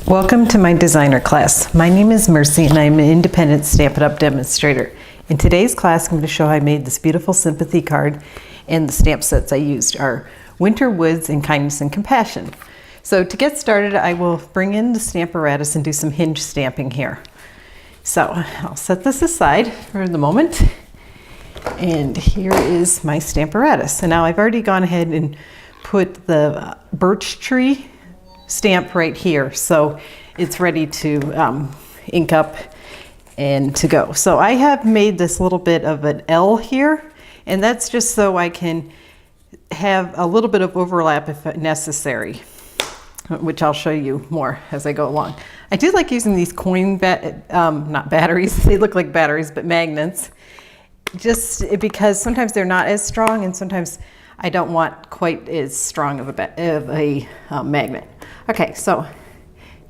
Welcome to my designer class. My name is Mercy and I'm an independent Stampin' Up! Demonstrator. In today's class, I'm going to show how I made this beautiful sympathy card, and the stamp sets I used are Winter Woods and Kindness and Compassion. So to get started, I will bring in the Stamparatus and do some hinge stamping here. So I'll set this aside for the moment. And here is my Stamparatus. And now I've already gone ahead and put the birch tree stamp right here, so it's ready to ink up and to go. So I have made this little bit of an L here, and that's just so I can have a little bit of overlap if necessary, which I'll show you more as I go along. I do like using these coin, not batteries, they look like batteries, but magnets, just because sometimes they're not as strong and sometimes I don't want quite as strong of a magnet. Okay, so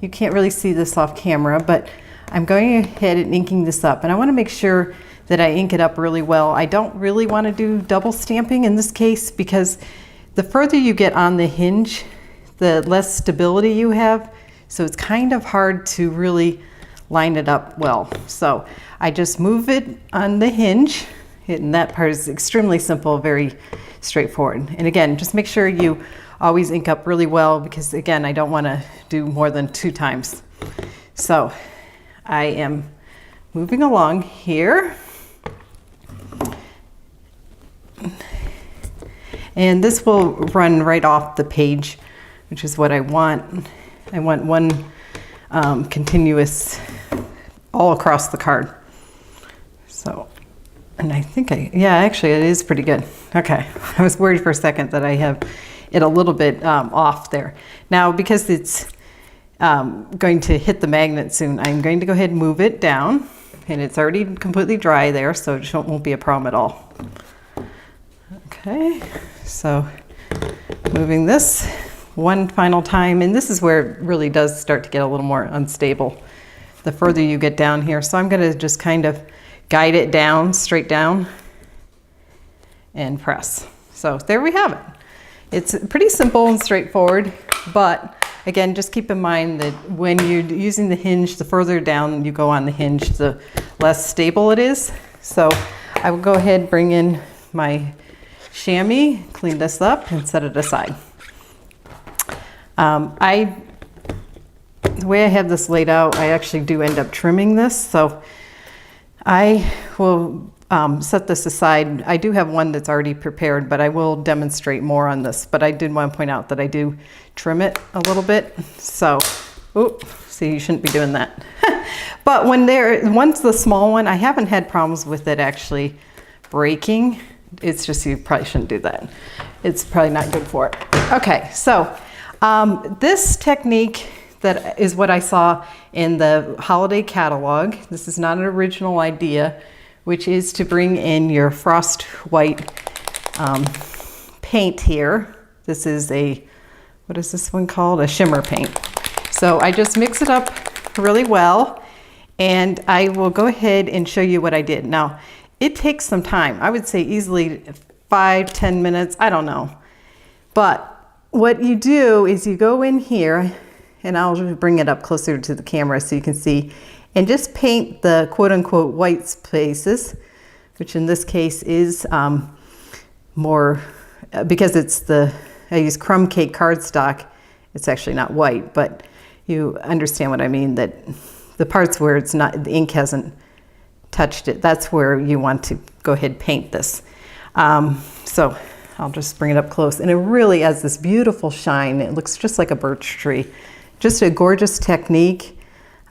you can't really see this off camera, but I'm going ahead and inking this up, and I want to make sure that I ink it up really well. I don't really want to do double stamping in this case because the further you get on the hinge, the less stability you have, so it's kind of hard to really line it up well. So I just move it on the hinge, and that part is extremely simple, very straightforward. And again, just make sure you always ink up really well because again, I don't want to do more than 2 times. So I am moving along here. And this will run right off the page, which is what I want. I want one continuous all across the card. So, and I think yeah, actually it is pretty good. Okay, I was worried for a second that I have it a little bit off there. Now, because it's going to hit the magnet soon, I'm going to go ahead and move it down, and it's already completely dry there, so it won't be a problem at all. Okay, so moving this one final time, and this is where it really does start to get a little more unstable the further you get down here. So I'm going to just kind of guide it down, straight down, and press. So there we have it. It's pretty simple and straightforward, but again, just keep in mind that when you're using the hinge, the further down you go on the hinge, the less stable it is. So I will go ahead and bring in my chamois, clean this up, and set it aside. The way I have this laid out, I actually do end up trimming this, so I will set this aside. I do have one that's already prepared, but I will demonstrate more on this. But I did want to point out that I do trim it a little bit. So, see, you shouldn't be doing that. But once the small one, I haven't had problems with it actually breaking. It's just you probably shouldn't do that. It's probably not good for it. Okay, so this technique that is what I saw in the holiday catalog. This is not an original idea, which is to bring in your frost white paint here. This is what is this one called? A shimmer paint. So I just mix it up really well, and I will go ahead and show you what I did. Now, it takes some time. I would say easily 5-10 minutes, I don't know. But what you do is you go in here, and I'll just bring it up closer to the camera so you can see, and just paint the quote-unquote white spaces, which in this case is more, because I use crumb cake cardstock, it's actually not white, but you understand what I mean, that the parts where the ink hasn't touched it, that's where you want to go ahead and paint this. So I'll just bring it up close, and it really has this beautiful shine. It looks just like a birch tree. Just a gorgeous technique.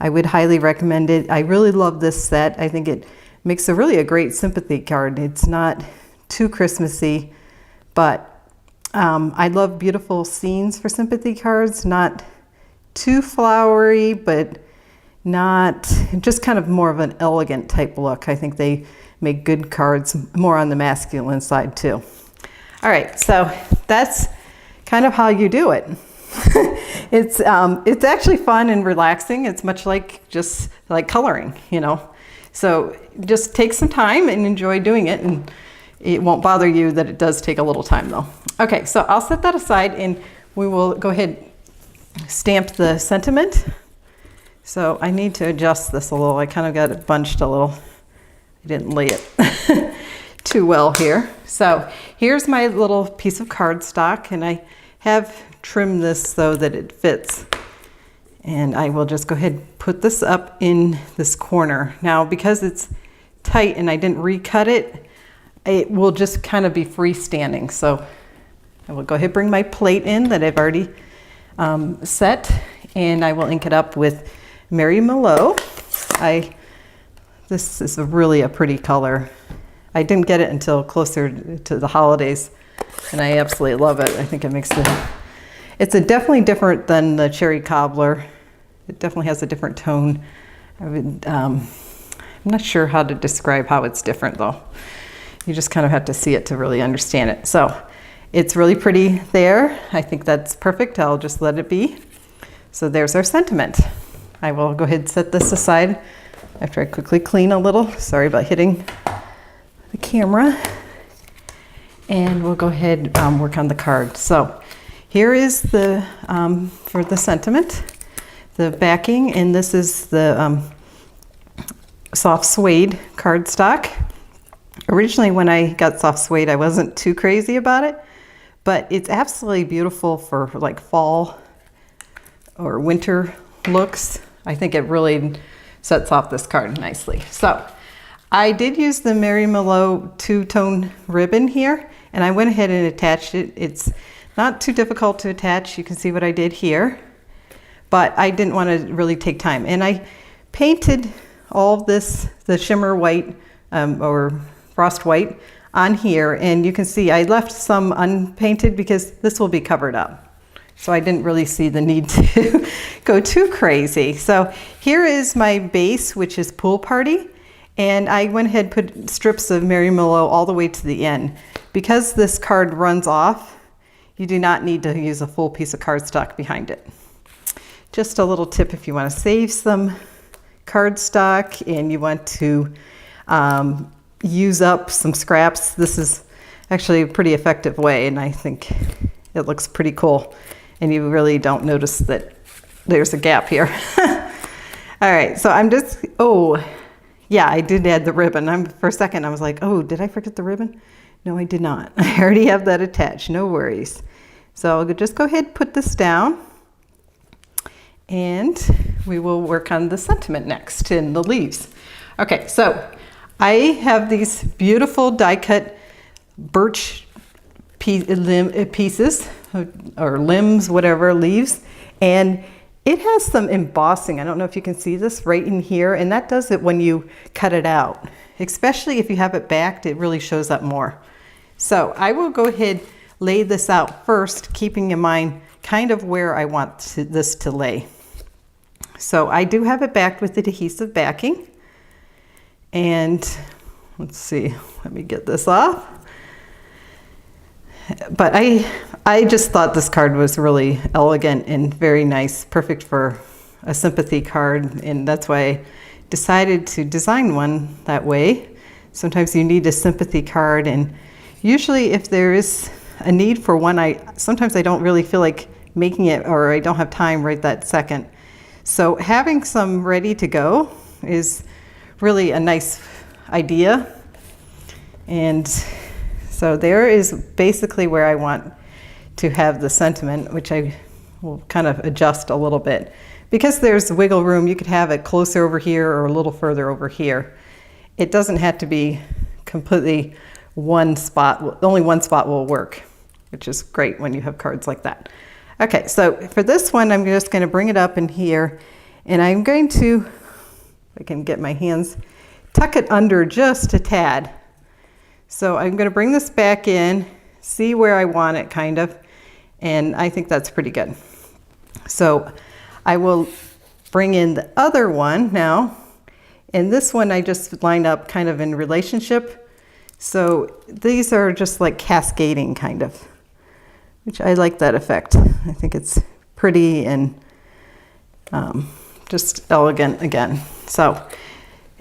I would highly recommend it. I really love this set. I think it makes a great sympathy card. It's not too Christmassy, but I love beautiful scenes for sympathy cards. Not too flowery, but not just kind of more of an elegant type look. I think they make good cards more on the masculine side too. All right, so that's kind of how you do it. It's actually fun and relaxing. It's much like just like coloring, you know. So just take some time and enjoy doing it, and it won't bother you that it does take a little time though. Okay, so I'll set that aside and we will go ahead and stamp the sentiment. So I need to adjust this a little. I kind of got it bunched a little. I didn't lay it too well here. So here's my little piece of cardstock, and I have trimmed this so that it fits. And I will just go ahead and put this up in this corner. Now, because it's tight and I didn't recut it, it will just kind of be freestanding. So I will go ahead and bring my plate in that I've already set, and I will ink it up with Merlot. This is really a pretty color. I didn't get it until closer to the holidays, and I absolutely love it. I think it makes it's definitely different than the cherry cobbler. It definitely has a different tone. I'm not sure how to describe how it's different though. You just kind of have to see it to really understand it. So it's really pretty there. I think that's perfect. I'll just let it be. So there's our sentiment. I will go ahead and set this aside after I quickly clean a little. Sorry about hitting the camera. And we'll go ahead and work on the card. So here is the, for the sentiment, the backing, and this is the soft suede cardstock. Originally when I got soft suede, I wasn't too crazy about it, but it's absolutely beautiful for like fall or winter looks. I think it really sets off this card nicely. So I did use the Merlot two-tone ribbon here, and I went ahead and attached it. It's not too difficult to attach. You can see what I did here, but I didn't want to really take time. And I painted all of this, the shimmer white or frost white on here, and you can see I left some unpainted because this will be covered up. So I didn't really see the need to go too crazy. So here is my base, which is Pool Party. And I went ahead and put strips of Merlot all the way to the end. Because this card runs off, you do not need to use a full piece of cardstock behind it. Just a little tip if you want to save some cardstock and you want to use up some scraps. This is actually a pretty effective way, and I think it looks pretty cool. And you really don't notice that there's a gap here. All right, so I'm just, oh, yeah, I did add the ribbon. For a second, I was like, oh, did I forget the ribbon? No, I did not. I already have that attached, no worries. So I'll just go ahead and put this down, and we will work on the sentiment next in the leaves. Okay, so I have these beautiful die-cut birch pieces, or limbs, whatever, leaves, and it has some embossing. I don't know if you can see this right in here, and that does it when you cut it out. Especially if you have it backed, it really shows up more. So I will go ahead, lay this out first, keeping in mind kind of where I want this to lay. So I do have it backed with adhesive backing, and let's see, let me get this off. But I just thought this card was really elegant and very nice, perfect for a sympathy card, and that's why I decided to design one that way. Sometimes you need a sympathy card, and usually if there is a need for one, sometimes I don't really feel like making it, or I don't have time right that second. So having some ready to go is really a nice idea. And so there is basically where I want to have the sentiment, which I will kind of adjust a little bit. Because there's wiggle room, you could have it closer over here or a little further over here. It doesn't have to be completely one spot. Only one spot will work, which is great when you have cards like that. Okay, so for this one, I'm just going to bring it up in here, and I'm going to, if I can get my hands, tuck it under just a tad. So I'm going to bring this back in, see where I want it kind of, and I think that's pretty good. So I will bring in the other one now, and this one I just lined up kind of in relationship. So these are just like cascading kind of, which I like that effect. I think it's pretty and just elegant again. So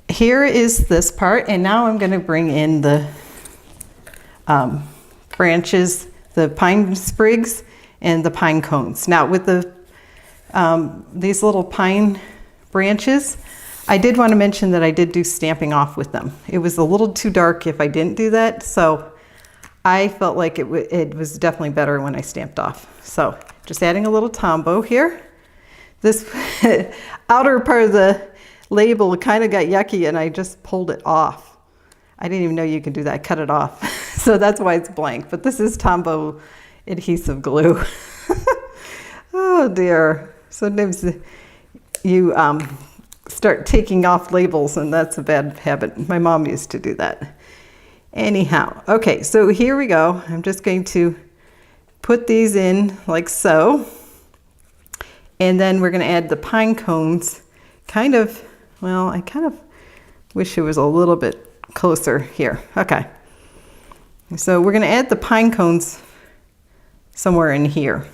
here is this part, and now I'm going to bring in the branches, the pine sprigs and the pine cones. Now with the these little pine branches. I did want to mention that I did do stamping off with them. It was a little too dark if I didn't do that, so I felt like it was definitely better when I stamped off. So just adding a little Tombow here. This outer part of the label kind of got yucky and I just pulled it off. I didn't even know you could do that, cut it off. So that's why it's blank, but this is Tombow adhesive glue. Oh dear. Sometimes you start taking off labels and that's a bad habit. My mom used to do that. Anyhow, okay, so here we go. I'm just going to put these in like so. And then we're going to add the pine cones. Kind of, well, I kind of wish it was a little bit closer here. Okay. So we're going to add the pine cones somewhere in here.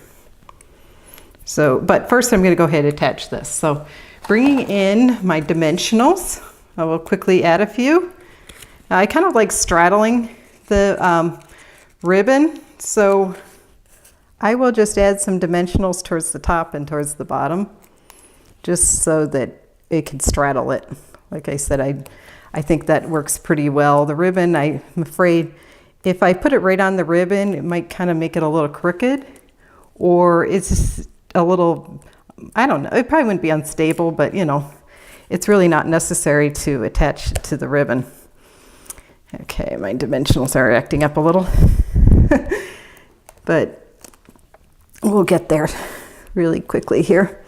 So, but first I'm going to go ahead and attach this. So bringing in my dimensionals, I will quickly add a few. I kind of like straddling the ribbon, so I will just add some dimensionals towards the top and towards the bottom, just so that it can straddle it. Like I said, I think that works pretty well. The ribbon, I'm afraid, if I put it right on the ribbon, it might kind of make it a little crooked, or it's just a little, I don't know, it probably wouldn't be unstable, but you know, it's really not necessary to attach to the ribbon. Okay, my dimensionals are acting up a little, but we'll get there really quickly here.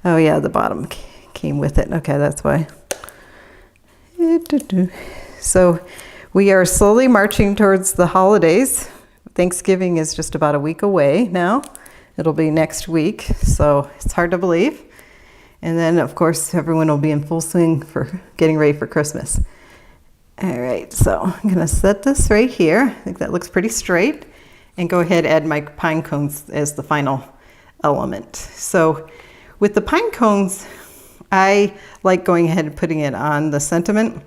Oh yeah, the bottom came with it. Okay, that's why. So we are slowly marching towards the holidays. Thanksgiving is just about a week away now. It'll be next week, so it's hard to believe. And then, of course, everyone will be in full swing for getting ready for Christmas. All right, so I'm going to set this right here. I think that looks pretty straight. And go ahead and add my pine cones as the final element. So with the pine cones, I like going ahead and putting it on the sentiment.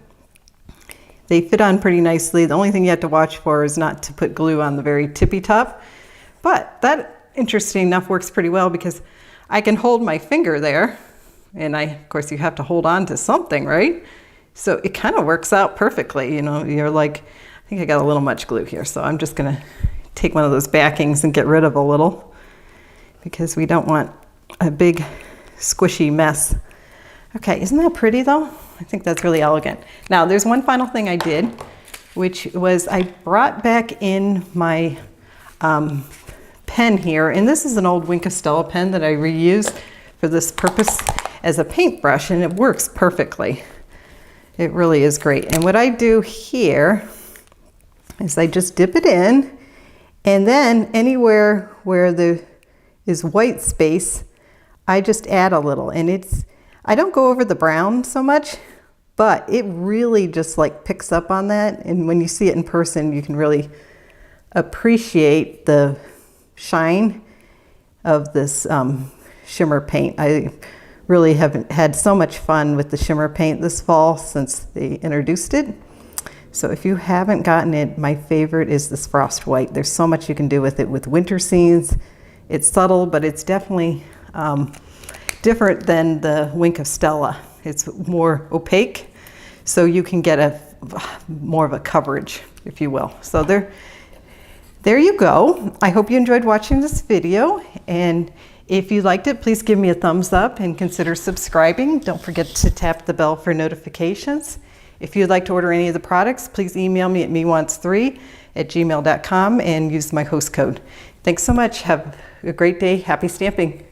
They fit on pretty nicely. The only thing you have to watch for is not to put glue on the very tippy top. But that, interesting enough, works pretty well because I can hold my finger there. And of course, you have to hold on to something, right? So it kind of works out perfectly. You know, you're like, I think I got a little much glue here. So I'm just going to take one of those backings and get rid of a little because we don't want a big squishy mess. Okay, isn't that pretty though? I think that's really elegant. Now there's one final thing I did, which was I brought back in my pen here, and this is an old Wink of Stella pen that I reused for this purpose as a paintbrush, and it works perfectly. It really is great. And what I do here is I just dip it in, and then anywhere where there is white space, I just add a little. And I don't go over the brown so much, but it really just like picks up on that. And when you see it in person, you can really appreciate the shine of this shimmer paint. I really have had so much fun with the shimmer paint this fall since they introduced it. So if you haven't gotten it, my favorite is this frost white. There's so much you can do with it with winter scenes. It's subtle, but it's definitely different than the Wink of Stella. It's more opaque, so you can get more of a coverage, if you will. So there you go. I hope you enjoyed watching this video, and if you liked it, please give me a thumbs up and consider subscribing. Don't forget to tap the bell for notifications. If you'd like to order any of the products, please email me at mewants3@gmail.com and use my host code. Thanks so much. Have a great day. Happy stamping.